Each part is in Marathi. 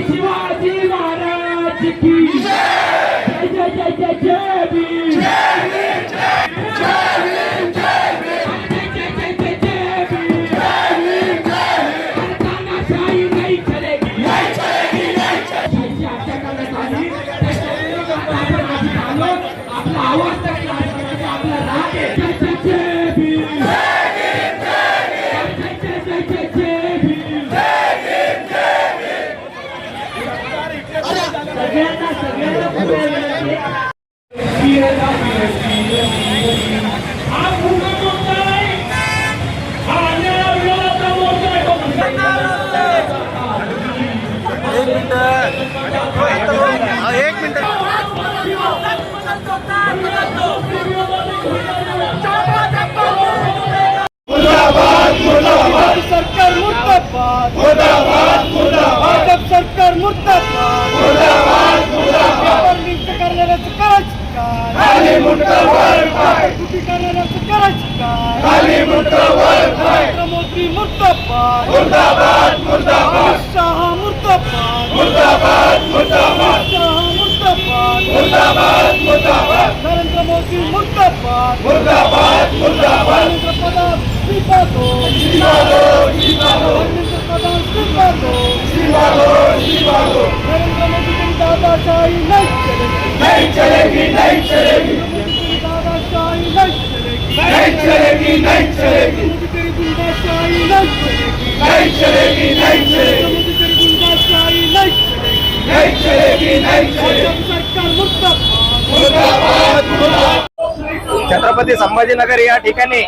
शिवाजी महाराज की जय जय जय जय जय भीम तानाशाही नहीं चलेगी आपला आवाज तक आपला राग आहे जय जय जय भीम एक मिनिट सरकार मुर्दाबाद मुर्दाबाद मुर्दाबाद सरकार मुर्दाबाद मुर्दाबाद मुर्दाबाद लिंक करणाऱ्याचं करायचं काय खाली मुर्दाबाद काय कुठे करणाऱ्याचं करायचं काय खाली मुर्दाबाद काय मोदी मुर्दाबाद मुर्दाबाद मुर्दाबाद शाह मुर्दाबाद मुर्दाबाद मुर्दाबाद शाह मुर्दाबाद मुर्दाबाद मुर्दाबाद नरेंद्र मोदी मुर्दाबाद मुर्दाबाद मुर्दाबाद नरेंद्र प्रधान जिंदालो जिंदालो जिंदालो नरेंद्र प्रधान जिंदालो जिंदालो जिंदालो नरेंद्र मोदी की दादाशाही नहीं चलेगी नहीं चलेगी दादाशाही नहीं चलेगी नहीं चलेगी मोदी की गुंडाशाही नहीं चलेगी नहीं चलेगी मोदी की गुंडाशाही नहीं चलेगी नहीं चलेगी सरकार मुर्दाबाद मुर्दाबाद छत्रपती संभाजीनगर या ठिकाणी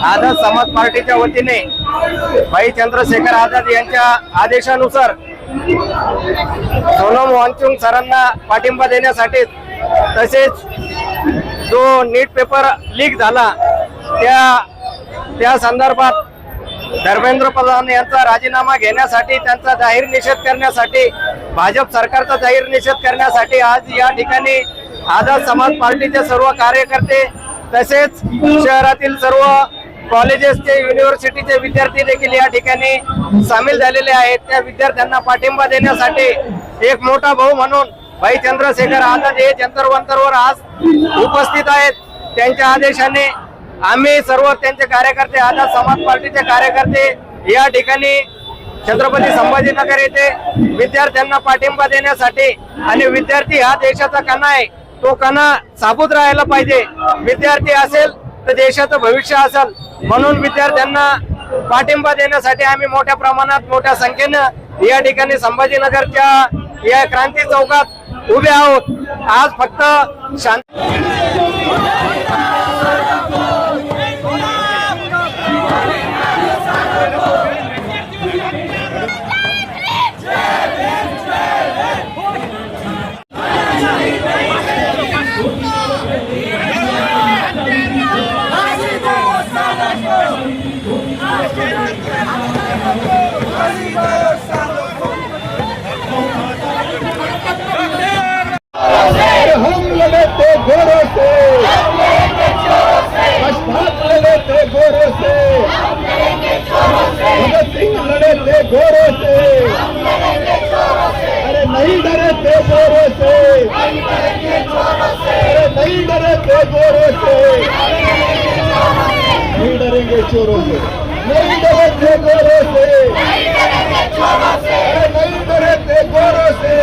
आझाद समाज पार्टीच्या वतीने भाई चंद्रशेखर आझाद यांच्या आदेशानुसार सोनम वांगचुक सरांना पाठिंबा देण्यासाठी तसेच जो नीट पेपर लीक झाला त्या संदर्भात धर्मेंद्र प्रधान यांचा राजीनामा घेण्यासाठी त्यांचा जाहीर निषेध करण्यासाठी भाजप सरकारचा जाहीर निषेध करण्यासाठी आज या ठिकाणी आझाद समाज पार्टीचे सर्व कार्यकर्ते तसेच शहरातील सर्व कॉलेजेसचे युनिव्हर्सिटीचे विद्यार्थी देखील या ठिकाणी सामील झालेले आहेत। त्या विद्यार्थ्यांना पाठिंबा देण्यासाठी एक मोठा भाऊ म्हणून भाई चंद्रशेखर आझाद हे जंतर मंतरवर आज उपस्थित आहेत। त्यांच्या आदेशाने आम्ही सर्व त्यांचे कार्यकर्ते आझाद समाज पार्टीचे कार्यकर्ते या ठिकाणी छत्रपती संभाजीनगर येथे विद्यार्थ्यांना पाठिंबा देण्यासाठी आणि विद्यार्थी हा देशाचा कणा आहे, तो कणा साबूत राहायला पाहिजे। विद्यार्थी असेल तर देशाचं भविष्य असेल, म्हणून विद्यार्थ्यांना पाठिंबा देण्यासाठी आम्ही मोठ्या प्रमाणात मोठ्या संख्येने या ठिकाणी संभाजीनगरच्या या क्रांती चौकात उभे आहोत। आज फक्त हम लड़ते गोरों से अशफाक लड़ते गोरों से भगत सिंह लड़ते गोरों से अरे नहीं डरते गोरों से अरे नहीं डरते गोरों से नहीं डरेंगे चोरों से नहीं डरते गोरों से अरे नहीं डरते गोरों से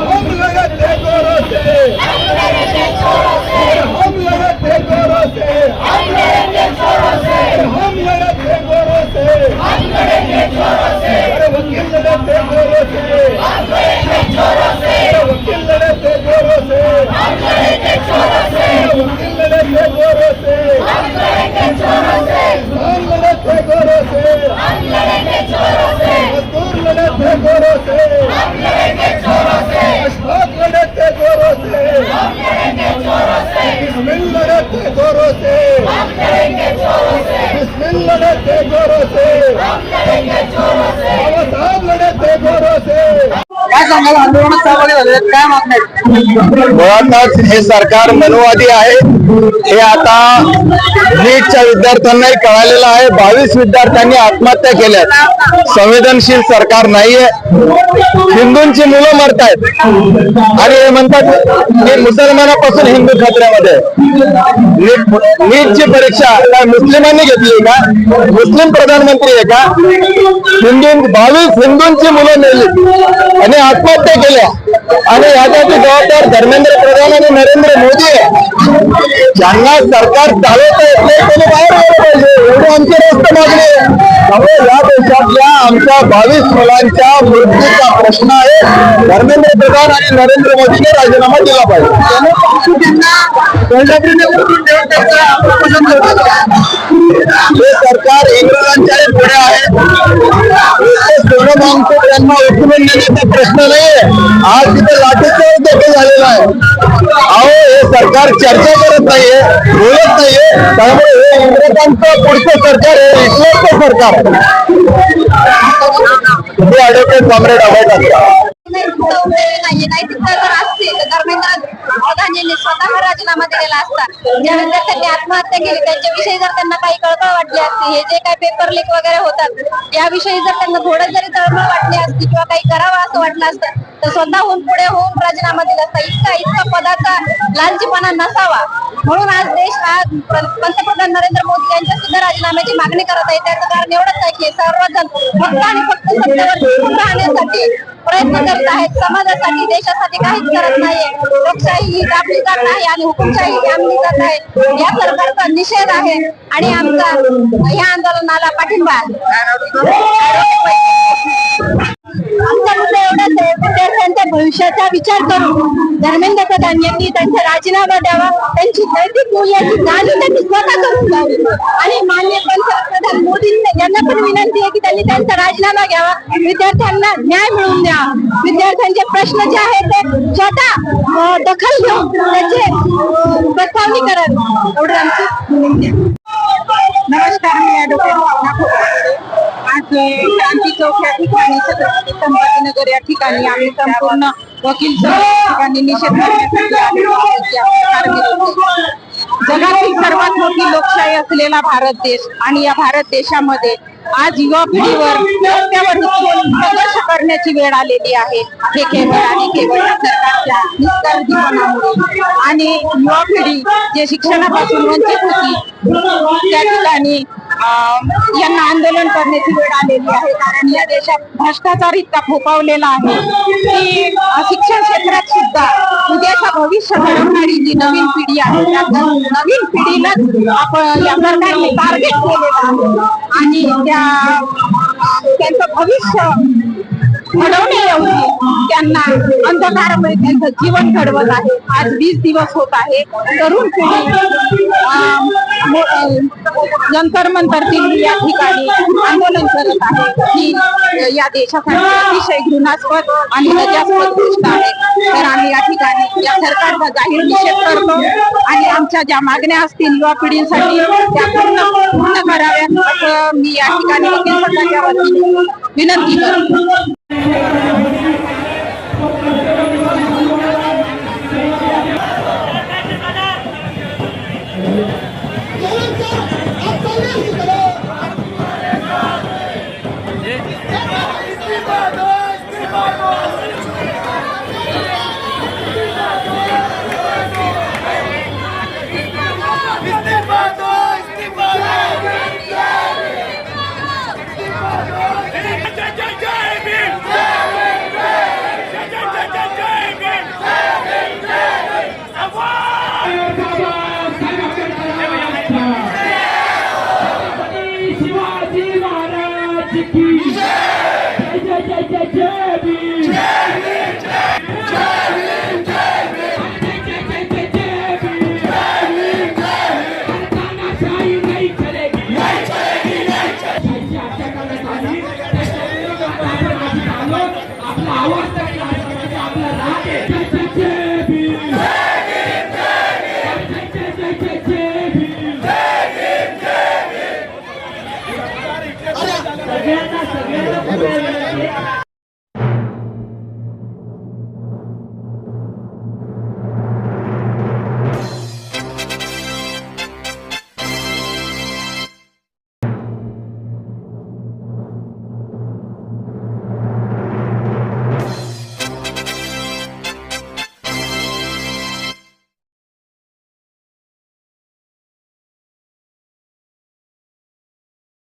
हम लड़ते गोरों से हम लड़ते गोरों से हम लड़ते गोरों से अरे वकील लड़ते गोरों से वकील लड़ते गोरों से वकील लड़ते गोरों से किसान लड़ते गोरों से मजदूर लड़ते गोरों से अशफाक लड़ते गोरों से बिस्मिल लड़ते गोरों से बिस्मिल लड़ते गोरों से बाबा साहब लड़ते गोरों से काय सांगाल, आंदोलनात सहभागी झाले, काय मागण्या आहेत? मुळातच हे सरकार मनुवादी आहे हे आता नीटच्या विद्यार्थ्यांनाही कळालेलं आहे. 22 विद्यार्थ्यांनी आत्महत्या केल्यात. संवेदनशील सरकार नाहीये. हिंदूंची मुलं मरतायत आणि हे म्हणतात की मुसलमानापासून हिंदू खतऱ्यामध्ये. नीटची परीक्षा काय मुस्लिमांनी घेतली का? मुस्लिम प्रधानमंत्री आहे का? 22 हिंदूंची मुलं मेली आणि आत्महत्या केल्या आणि यासाठी जबाबदार धर्मेंद्र प्रधान आणि नरेंद्र मोदी आहे. ज्यांना सरकार चालवता येत नाही त्यांनी बाहेर आलं पाहिजे, एवढी आमची रास्त मागणी आहे. त्यामुळे या देशातल्या आमच्या 22 मुलांच्या मृत्यूचा प्रश्न आहे. धर्मेंद्र प्रधान आणि नरेंद्र मोदीने राजीनामा दिला पाहिजे. हे सरकार इंग्रजांच्याही पुढे आहे. सोनं मागतो त्यांना उचलून नेण्याचा प्रश्न नाहीये. आज तिथे लाठीचार्ज देखील झालेला आहे. अहो हे सरकार चर्चा करत नाहीये, बोलत नाहीये. त्यामुळे हे इंग्रजांचं पुढचं सरकार हे इस्लामचं सरकार हे ॲडव्होकेट कॉम्रेड अभय टाकतात. धर्मेंद्र प्रधान यांनी स्वतः राजीनामा दिलेला असता, ज्या विद्यार्थ्यांनी आत्महत्या केली त्यांच्याविषयी जर त्यांना काही कळकळ वाटली असती, हे जे काही पेपर लीक वगैरे होतात याविषयी जर त्यांना थोडं जरी तळमळ वाटली असती किंवा काही करावं असं वाटलं असतं तर स्वतःहून पुढे होऊन राजीनामा दिला असता. इतका पदाचा लालचीपणा नसावा. म्हणून आज देश पंतप्रधान नरेंद्र मोदी यांच्या सुद्धा राजीनाम्याची मागणी करत आहे. त्याचं कारण एवढंच आहे की सर्वजण फक्त आणि फक्त सत्तेवर टिकून राहण्यासाठी प्रयत्न करत आहेत. समाजासाठी देशासाठी काहीच करत नाहीये. लोकशाही ही दाबली जात आहे आणि हुकुमशाही ही अंमली जात आहे. या सरकारचा निषेध आहे आणि आमचा या आंदोलनाला पाठिंबा आमचा मुद्दा एवढाच आहे, विद्यार्थ्यांच्या भविष्याचा विचार करून धर्मेंद्र प्रधान यांनी त्यांचा राजीनामा द्यावा. त्यांची नैतिक मूल्याची जाणीव त्यांनी स्वतः करून द्यावी आणि माननीय पंतप्रधान मोदी यांना पण विनंती आहे की त्यांनी त्यांचा राजीनामा घ्यावा. विद्यार्थ्यांना न्याय मिळवून द्या. विद्यार्थ्यांचे प्रश्न जे आहेत ते स्वतः दखल घेऊन त्याचे प्रस्तावनी करावी एवढं आमची विनंती आहे. नमस्कार, मी ॲडव्होकेट भावना खोबरे. आज क्रांती चौक या ठिकाणी, छत्रपती संभाजीनगर या ठिकाणी आम्ही संपूर्ण वकील ठिकाणी निषेध करण्यासाठी आलेलो आहोत. जगातील सर्वात मोठी लोकशाही असलेला भारत देश आणि या भारत देशामध्ये आज युवा पिढीवर रस्त्यावर उतरून संघर्ष करण्याची वेळ आलेली आहे. हे केवळ आणि केवळ या सरकारच्या निष्काळजीपणामुळे आणि युवा पिढी जे शिक्षणापासून वंचित होती त्या ठिकाणी यांना आंदोलन करण्याची वेळ आलेली आहे. कारण या देशात भ्रष्टाचार इतका फोफावलेला आहे की शिक्षण क्षेत्रात सुद्धा उद्याचा भविष्य घडवणारी जी नवीन पिढी आहे त्या नवीन पिढीलाच आपण या सरकारने टार्गेट केलेलं आहे आणि त्यांचं भविष्य घडवण्याऐवजी त्यांना अंधकारामुळे त्यांचं जीवन घडवत आहे. आज 20 दिवस होत आहे. तरुण पिढी जंतर मंतर दिल्ली या ठिकाणी आंदोलन करत आहे ही या देशासाठी अतिशय घृणास्पद आणि लज्जास्पद गोष्ट आहे. तर आम्ही या ठिकाणी या सरकारचा जाहीर निषेध करतो आणि आमच्या ज्या मागण्या असतील युवा पिढीसाठी त्या पूर्ण कराव्यात असं मी या ठिकाणी वकील संघाच्या वतीने विनंती करतो. शिवाजी महाराज की जय जय जय जय भीम.